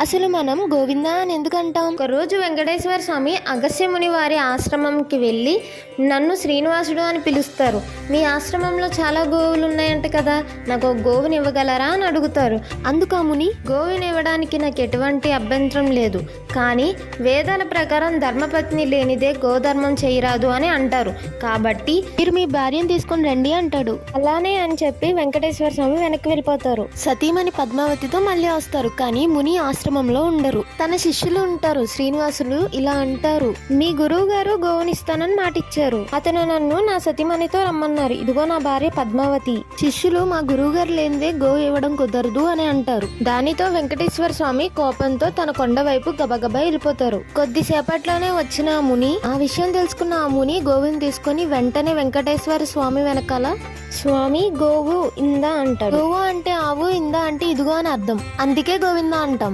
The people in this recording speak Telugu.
అసలు మనం గోవింద అని ఎందుకు అంటాం? ఒకరోజు వెంకటేశ్వర స్వామి అగస్త్యముని వారి ఆశ్రమంకి వెళ్ళి నన్ను శ్రీనివాసుడు అని పిలుస్తారు. మీ ఆశ్రమంలో చాలా గోవులు ఉన్నాయంట కదా, నాకు ఒక గోవుని ఇవ్వగలరా అని అడుగుతారు. అందుకు ఆ ముని, గోవుని ఇవ్వడానికి నాకు ఎటువంటి అభ్యంతరం లేదు, కానీ వేదాల ప్రకారం ధర్మపత్ని లేనిదే గోధర్మం చేయరాదు అని అంటారు, కాబట్టి మీరు మీ భార్యను తీసుకొని రండి అంటాడు. అలానే అని చెప్పి వెంకటేశ్వర స్వామి వెనక్కి వెళ్ళిపోతారు. సతీమణి పద్మావతితో మళ్ళీ వస్తారు, కానీ ముని ఆశ్రమంలో ఉండరు. తన శిష్యులు ఉంటారు. శ్రీనివాసులు ఇలా అంటారు, మీ గురువు గారు గోవునిస్తానని మాటిచ్చారు, అతను నన్ను నా సతీమణితో రమ్మన్నారు, ఇదిగో నా భార్య పద్మావతి. శిష్యులు మా గురువు గారు లేనిదే గోవు ఇవ్వడం కుదరదు అని అంటారు. దానితో వెంకటేశ్వర స్వామి కోపంతో తన కొండ వైపు గబగబా వెళ్ళిపోతారు. కొద్దిసేపట్లోనే వచ్చిన ఆ ముని, ఆ విషయం తెలుసుకున్న ఆ ముని గోవుని తీసుకొని వెంటనే వెంకటేశ్వర స్వామి వెనకాల, స్వామి గోవు ఇందా అంటాడు. గోవు అంటే ఆవు, ఇందా అంటే ఇదిగో అని అర్థం, అందుకే గోవింద అంటాం.